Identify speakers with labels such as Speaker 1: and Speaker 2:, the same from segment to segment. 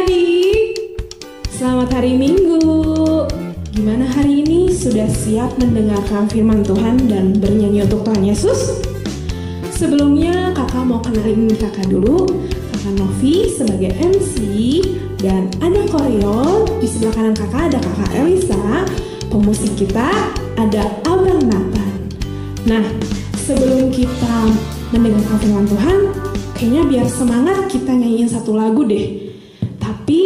Speaker 1: adik-adik, selamat hari Minggu. Gimana hari ini? Sudah siap mendengarkan firman Tuhan dan bernyanyi untuk Tuhan Yesus? Sebelumnya kakak mau kenalin kakak dulu. Kakak Novi sebagai MC dan ada koreo. Di sebelah kanan kakak ada kakak Elisa. Pemusik kita ada Abang Nathan. Nah, sebelum kita mendengarkan firman Tuhan, kayaknya biar semangat kita nyanyiin satu lagu deh. Tapi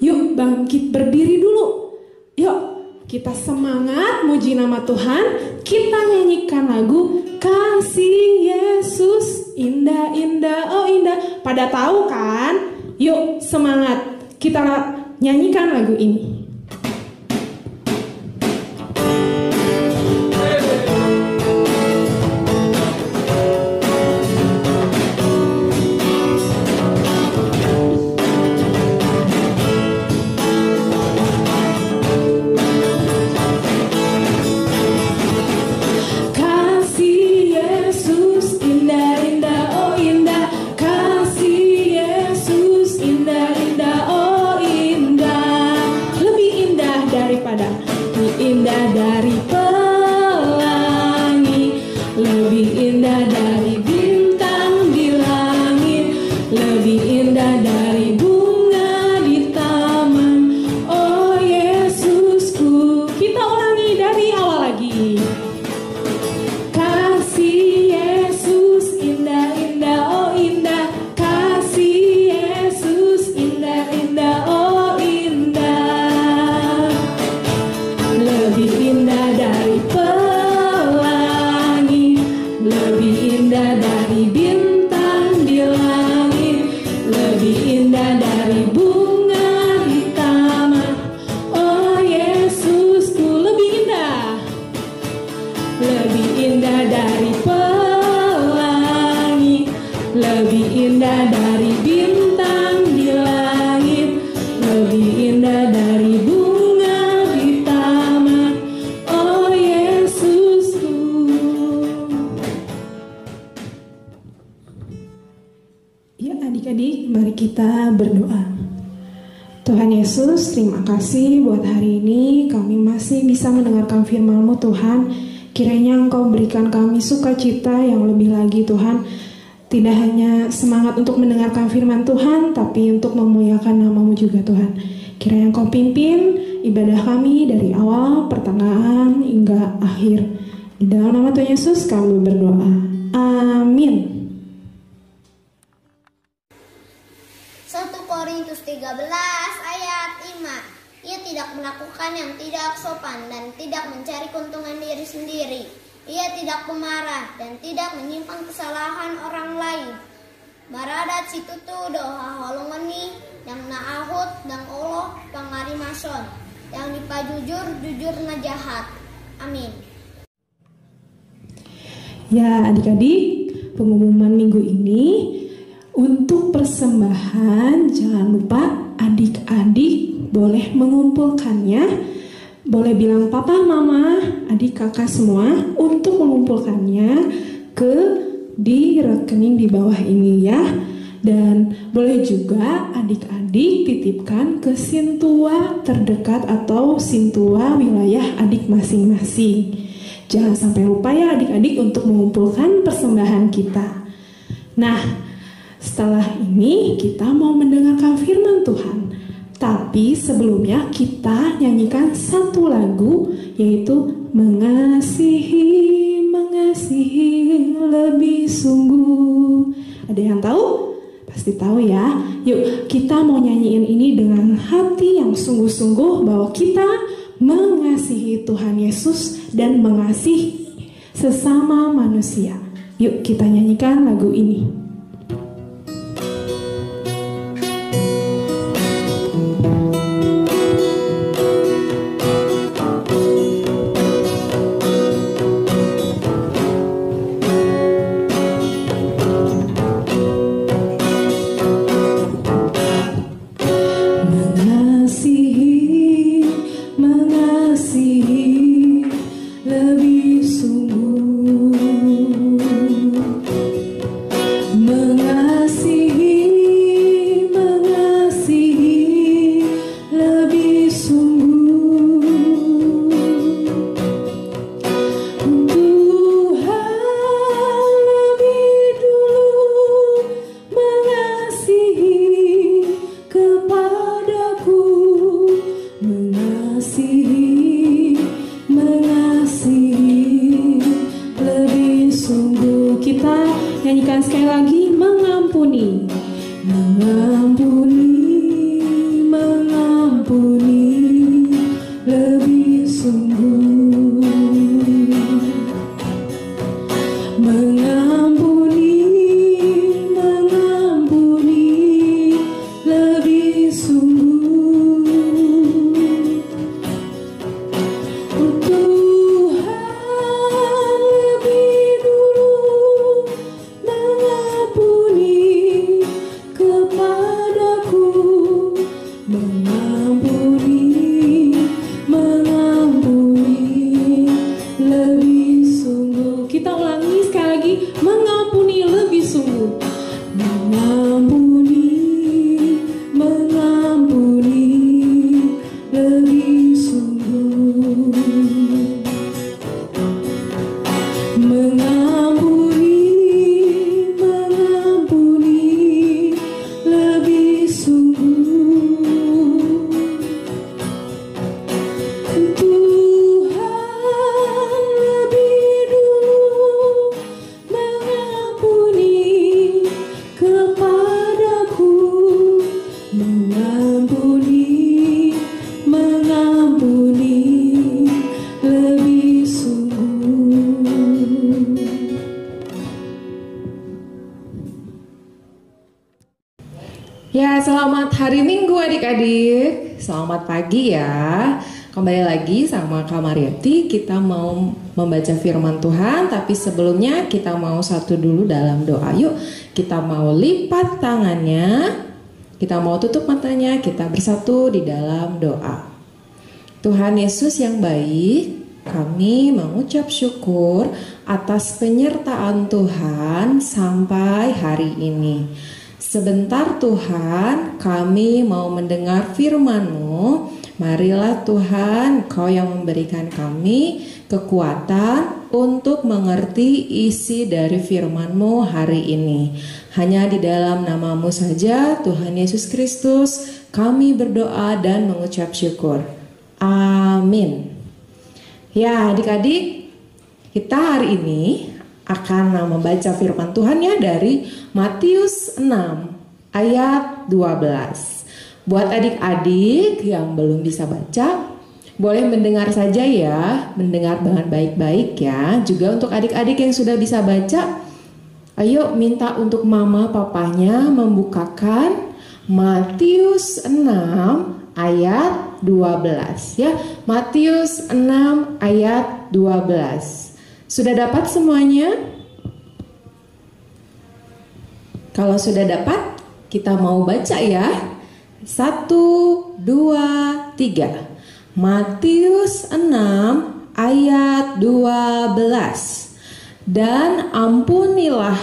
Speaker 1: yuk bangkit berdiri dulu. Yuk kita semangat muji nama Tuhan. Kita nyanyikan lagu Kasih Yesus indah indah oh indah. Pada tahu kan? Yuk semangat kita nyanyikan lagu ini. Tuhan Yesus, terima kasih buat hari ini kami masih bisa mendengarkan firman-Mu Tuhan. Kiranya Engkau berikan kami sukacita yang lebih lagi Tuhan. Tidak hanya semangat untuk mendengarkan firman Tuhan, tapi untuk memuliakan nama-Mu juga Tuhan. Kiranya Engkau pimpin ibadah kami dari awal, pertengahan, hingga akhir. Di dalam nama Tuhan Yesus kami berdoa. Amin.
Speaker 2: 1 Korintus 13 ayat 5. Ia tidak melakukan yang tidak sopan dan tidak mencari keuntungan diri sendiri. Ia tidak pemarah dan tidak menyimpan kesalahan orang lain. Baradat situtu doha holongeni yang naahut dan Allah pangarimason yang dipajujur jujur najahat. Amin.
Speaker 1: Ya adik-adik, pengumuman minggu ini untuk persembahan, jangan lupa adik-adik boleh mengumpulkannya. Boleh bilang papa, mama, adik, kakak semua untuk mengumpulkannya di rekening di bawah ini ya. Dan boleh juga adik-adik titipkan ke sintua terdekat atau sintua wilayah adik masing-masing. Jangan sampai lupa ya adik-adik untuk mengumpulkan persembahan kita. Nah, setelah ini kita mau mendengarkan firman Tuhan. Tapi sebelumnya kita nyanyikan satu lagu, yaitu Mengasihi, mengasihi lebih sungguh. Ada yang tahu? Pasti tahu ya. Yuk kita mau nyanyiin ini dengan hati yang sungguh-sungguh bahwa kita mengasihi Tuhan Yesus dan mengasihi sesama manusia. Yuk kita nyanyikan lagu ini.
Speaker 3: Lebih sungguh
Speaker 1: mengampuni, mengampuni lebih sungguh. Kita ulangi sekali lagi, mengampuni lebih sungguh. Mengampuni, mengampuni lebih sungguh. Mengampuni, mengampuni lebih sungguh. Tuhan lebih dulu mengampuni kepadaku, mengampuni, mengampuni lebih sungguh. Ya, selamat hari Minggu adik-adik. Selamat pagi ya. Kembali lagi sama Kak Marieti. Kita mau membaca firman Tuhan, tapi sebelumnya kita mau satu dulu dalam doa. Yuk, kita mau lipat tangannya, kita mau tutup matanya, kita bersatu di dalam doa. Tuhan Yesus yang baik, kami mengucap syukur atas penyertaan Tuhan sampai hari ini. Sebentar Tuhan, kami mau mendengar firman-Mu. Marilah Tuhan, Kau yang memberikan kami kekuatan untuk mengerti isi dari firman-Mu hari ini. Hanya di dalam nama-Mu saja, Tuhan Yesus Kristus, kami berdoa dan mengucap syukur. Amin. Ya adik-adik, kita hari ini akan membaca firman Tuhan ya dari Matius 6 ayat 12. Buat adik-adik yang belum bisa baca, boleh mendengar saja ya, mendengar dengan baik-baik ya. Juga untuk adik-adik yang sudah bisa baca, ayo minta untuk mama papanya membukakan Matius 6 ayat 12 ya. Matius 6 ayat 12. Sudah dapat semuanya? Kalau sudah dapat, kita mau baca ya. 1, 2, 3. Matius 6 ayat 12. Dan ampunilah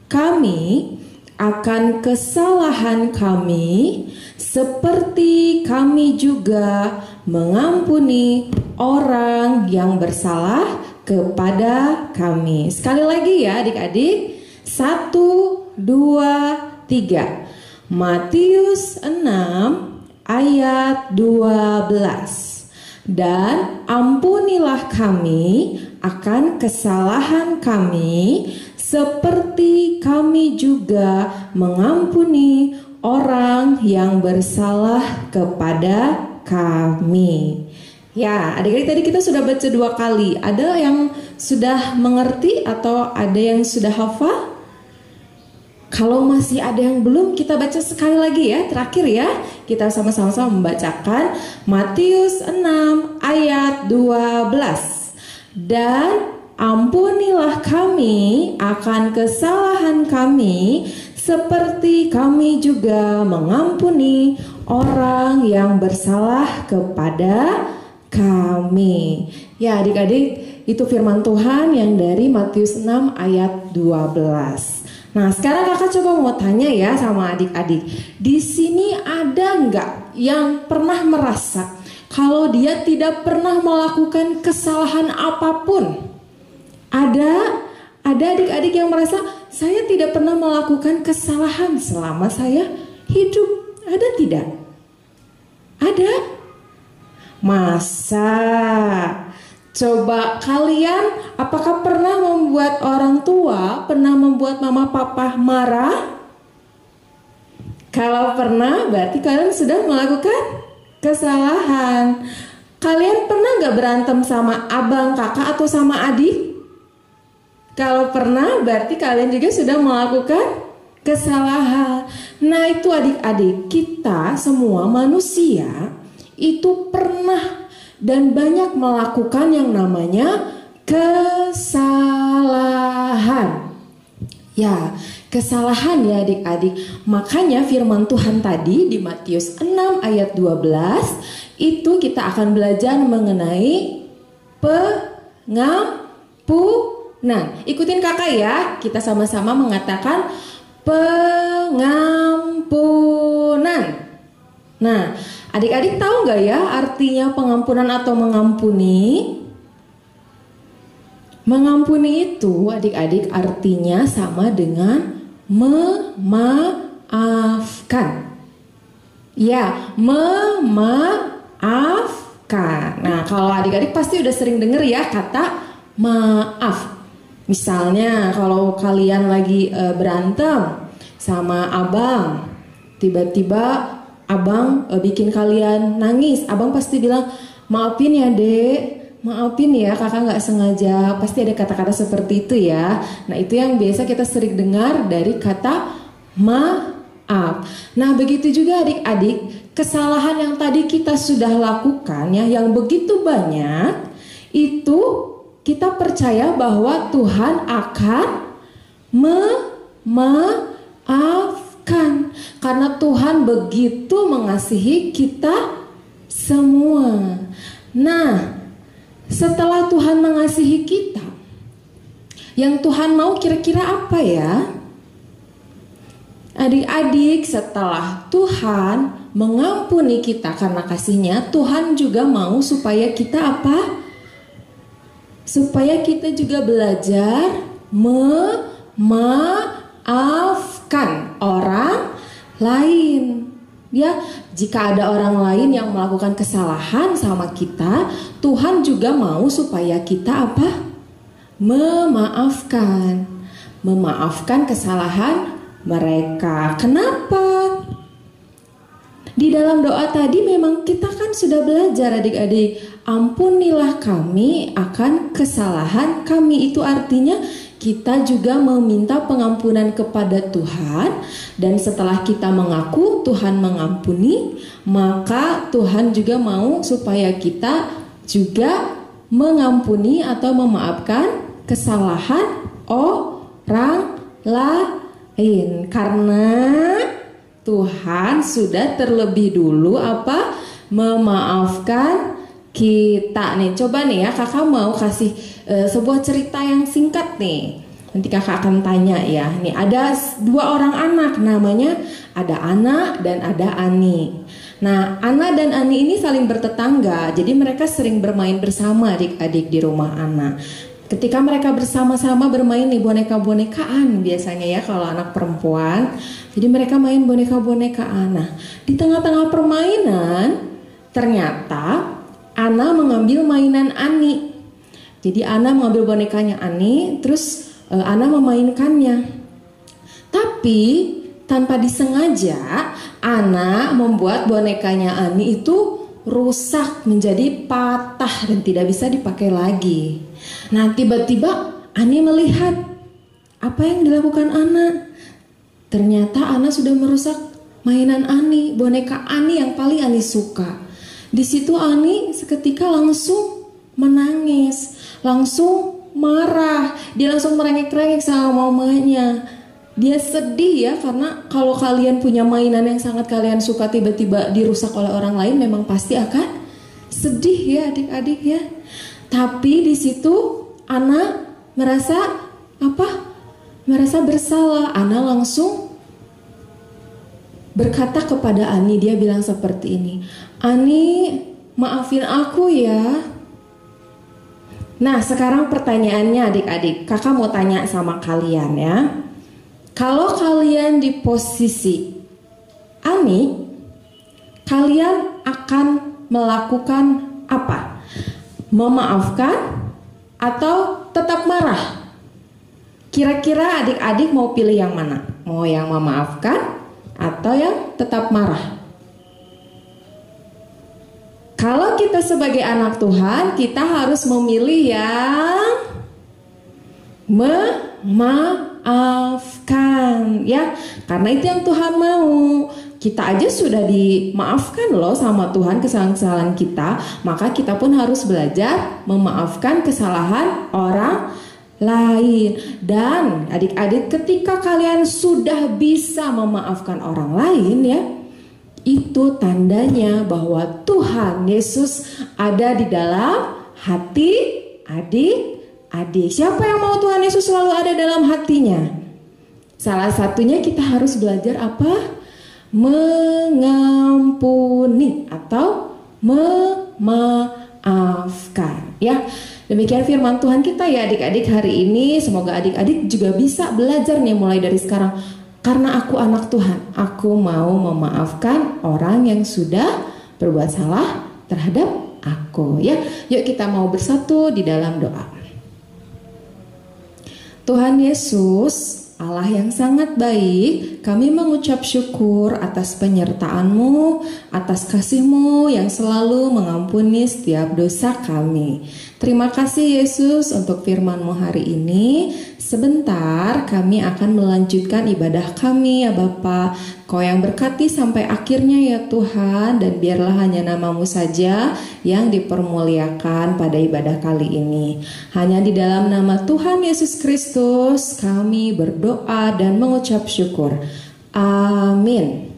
Speaker 1: kami akan kesalahan kami, seperti kami juga mengampuni orang yang bersalah kepada kami. Sekali lagi ya adik-adik. 1, 2, 3. Matius 6 ayat 12. Dan ampunilah kami akan kesalahan kami, seperti kami juga mengampuni orang yang bersalah kepada kami. Ya, adik-adik tadi kita sudah baca 2 kali. Ada yang sudah mengerti atau ada yang sudah hafal? Kalau masih ada yang belum, kita baca sekali lagi ya. Terakhir ya, kita sama-sama membacakan Matius 6 ayat 12. Dan ampunilah kami akan kesalahan kami, seperti kami juga mengampuni orang yang bersalah kepada kami. Ya adik-adik, itu firman Tuhan yang dari Matius 6 ayat 12. Nah sekarang kakak coba mau tanya ya sama adik-adik. Di sini ada nggak yang pernah merasa kalau dia tidak pernah melakukan kesalahan apapun? Ada adik-adik yang merasa saya tidak pernah melakukan kesalahan selama saya hidup. Ada tidak? Ada? Masa? Coba kalian apakah pernah membuat orang tua, pernah membuat mama papa marah? Kalau pernah berarti kalian sudah melakukan kesalahan. Kalian pernah gak berantem sama abang, kakak atau sama adik? Kalau pernah berarti kalian juga sudah melakukan kesalahan. Nah itu adik-adik, kita semua manusia itu pernah dan banyak melakukan yang namanya kesalahan. Ya, kesalahan ya adik-adik. Makanya firman Tuhan tadi di Matius 6 ayat 12 itu kita akan belajar mengenai pengampunan. Ikutin kakak ya, kita sama-sama mengatakan pengampunan. Nah, adik-adik tahu nggak ya artinya pengampunan atau mengampuni? Mengampuni itu adik-adik artinya sama dengan memaafkan. Ya, memaafkan. Nah, kalau adik-adik pasti udah sering dengar ya kata maaf. Misalnya kalau kalian lagi berantem sama abang, tiba-tiba abang bikin kalian nangis, abang pasti bilang, maafin ya dek, maafin ya kakak nggak sengaja. Pasti ada kata-kata seperti itu ya. Nah, itu yang biasa kita sering dengar dari kata maaf. Nah, begitu juga adik-adik, kesalahan yang tadi kita sudah lakukan ya, yang begitu banyak, itu kita percaya bahwa Tuhan akan memaafkan. Karena Tuhan begitu mengasihi kita semua. Nah, setelah Tuhan mengasihi kita, yang Tuhan mau kira-kira apa ya? Adik-adik, setelah Tuhan mengampuni kita karena kasih-Nya, Tuhan juga mau supaya kita apa? Supaya kita juga belajar memaafkan orang lain. Ya, jika ada orang lain yang melakukan kesalahan sama kita, Tuhan juga mau supaya kita apa? Memaafkan. Memaafkan kesalahan mereka. Kenapa? Di dalam doa tadi memang kita kan sudah belajar adik-adik, ampunilah kami akan kesalahan kami. Itu artinya kita juga meminta pengampunan kepada Tuhan. Dan setelah kita mengaku Tuhan mengampuni, maka Tuhan juga mau supaya kita juga mengampuni atau memaafkan kesalahan orang lain. Karena Tuhan sudah terlebih dulu apa? Memaafkan kita. Nih, coba nih ya, kakak mau kasih sebuah cerita yang singkat nih. Nanti kakak akan tanya ya. Nih, ada dua orang anak, namanya ada Ana dan ada Ani. Nah, Ana dan Ani ini saling bertetangga. Jadi mereka sering bermain bersama adik-adik di rumah Ana. Ketika mereka bersama-sama bermain nih boneka-bonekaan biasanya ya kalau anak perempuan. Jadi mereka main boneka-bonekaan. Nah, di tengah-tengah permainan ternyata Ana mengambil mainan Ani. Jadi Ana mengambil bonekanya Ani, terus Ana memainkannya. Tapi tanpa disengaja Ana membuat bonekanya Ani itu rusak, menjadi patah dan tidak bisa dipakai lagi. Nah, tiba-tiba Ani melihat apa yang dilakukan Ana. Ternyata Ana sudah merusak mainan Ani, boneka Ani yang paling Ani suka. Di situ Ani seketika langsung menangis, langsung marah. Dia langsung merengek-rengek sama mamanya. Dia sedih ya, karena kalau kalian punya mainan yang sangat kalian suka tiba-tiba dirusak oleh orang lain, memang pasti akan sedih ya adik-adik ya. Tapi di situ Ana merasa apa? Merasa bersalah. Ana langsung berkata kepada Ani, dia bilang seperti ini, Ani, maafin aku ya. Nah, sekarang pertanyaannya adik-adik, kakak mau tanya sama kalian ya. Kalau kalian di posisi Ani, kalian akan melakukan apa? Memaafkan atau tetap marah? Kira-kira adik-adik mau pilih yang mana? Mau yang memaafkan atau yang tetap marah? Kalau kita sebagai anak Tuhan, kita harus memilih yang memaafkan ya. Karena itu yang Tuhan mau. Kita aja sudah dimaafkan loh sama Tuhan kesalahan-kesalahan kita. Maka kita pun harus belajar memaafkan kesalahan orang
Speaker 3: lain. Dan adik-adik, ketika kalian sudah bisa memaafkan orang lain ya, itu tandanya bahwa Tuhan Yesus ada di dalam hati adik-adik. Siapa yang mau Tuhan Yesus selalu ada dalam hatinya? Salah satunya kita harus belajar apa? Mengampuni atau memaafkan ya. Demikian firman Tuhan kita ya adik-adik hari ini. Semoga adik-adik juga bisa belajar nih mulai dari sekarang. Karena aku anak Tuhan, aku mau memaafkan orang yang sudah berbuat salah terhadap aku ya. Yuk kita mau bersatu di dalam doa. Tuhan Yesus, Allah yang sangat baik, kami mengucap syukur atas penyertaan-Mu, atas kasih-Mu yang selalu mengampuni setiap dosa kami. Terima kasih Yesus untuk firman-Mu hari ini. Sebentar kami akan melanjutkan ibadah kami ya Bapa. Kau yang berkati sampai akhirnya ya Tuhan, dan biarlah hanya nama-Mu saja yang dipermuliakan pada ibadah kali ini. Hanya di dalam nama Tuhan Yesus Kristus kami berdoa dan mengucap syukur. Amin.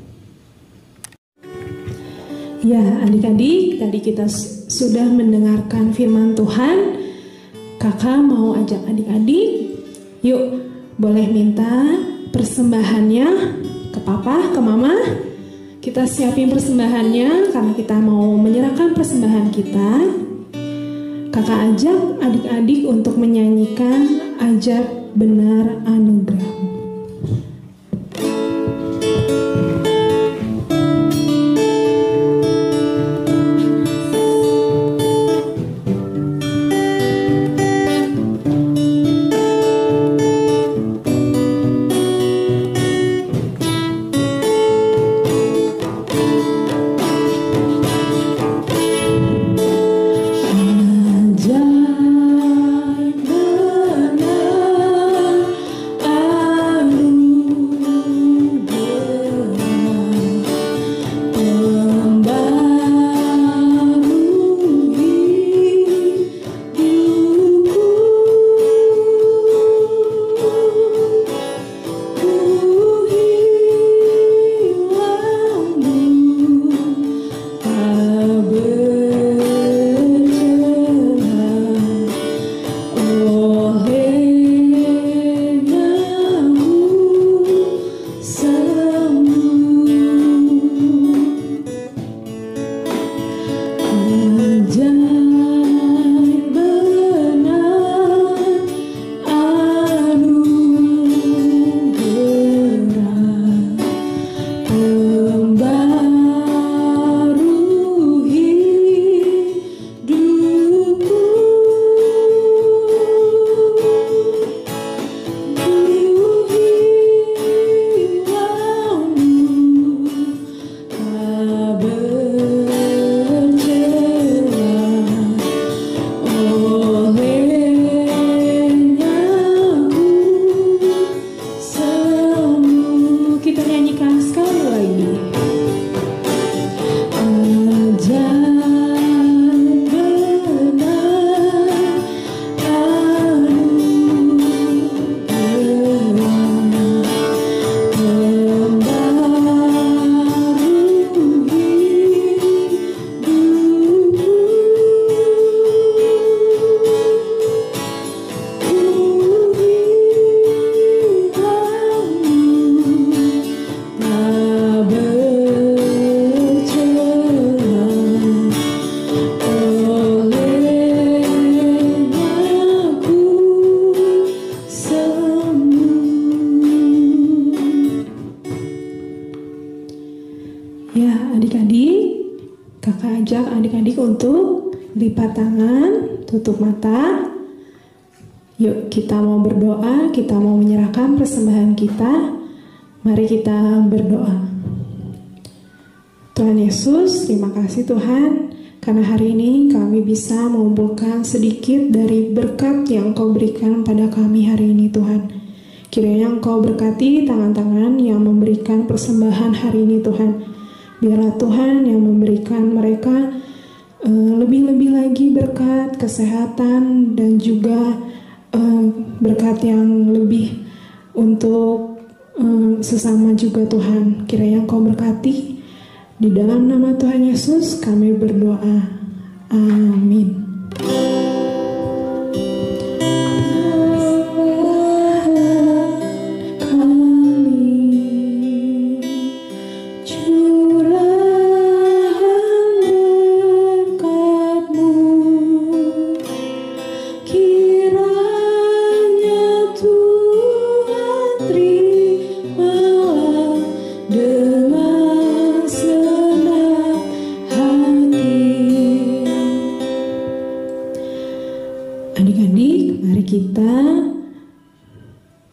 Speaker 1: Ya adik-adik, tadi kita sudah mendengarkan firman Tuhan. Kakak mau ajak adik-adik, yuk boleh minta persembahannya ke papa, ke mama. Kita siapin persembahannya karena kita mau menyerahkan persembahan kita. Kakak ajak adik-adik untuk menyanyikan Ajab Benar Anugerah. adik-adik untuk lipat tangan, tutup mata. Yuk kita mau berdoa, kita mau menyerahkan persembahan kita. Mari kita berdoa. Tuhan Yesus, terima kasih Tuhan, karena hari ini kami bisa mengumpulkan sedikit dari berkat yang Engkau berikan pada kami hari ini Tuhan. Kiranya Engkau berkati tangan-tangan yang memberikan persembahan hari ini Tuhan. Biarlah Tuhan yang memberikan mereka lebih-lebih lagi berkat, kesehatan, dan juga berkat yang lebih untuk sesama juga Tuhan. Kiranya Engkau berkati. Di dalam nama Tuhan Yesus kami berdoa. Amin. Adik-adik, mari kita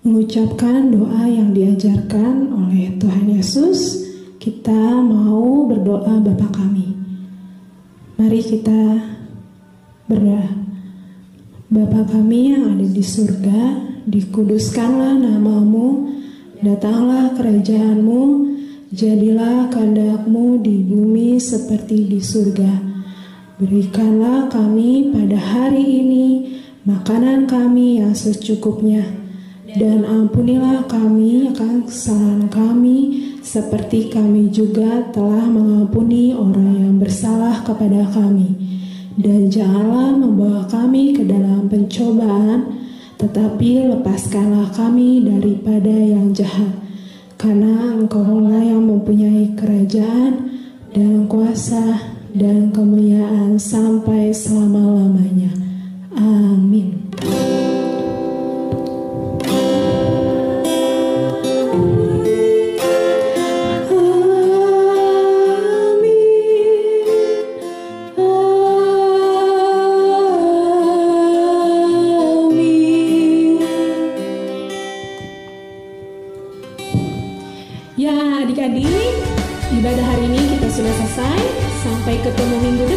Speaker 1: mengucapkan doa yang diajarkan oleh Tuhan Yesus. Kita mau berdoa Bapa kami. Mari kita berdoa. Bapa kami yang ada di surga, dikuduskanlah namamu, datanglah kerajaanmu, jadilah kehendak-Mu di bumi seperti di surga. Berikanlah kami pada hari ini makanan kami yang secukupnya, dan ampunilah kami akan kesalahan kami, seperti kami juga telah mengampuni orang yang bersalah kepada kami. Dan janganlah membawa kami ke dalam pencobaan, tetapi lepaskanlah kami daripada yang jahat. Karena Engkau-Lah yang mempunyai kerajaan dan kuasa dan kemuliaan sampai selama-lamanya. Amin. Ya adik-adik, ibadah hari ini kita sudah selesai. Sampai ketemu minggu depan.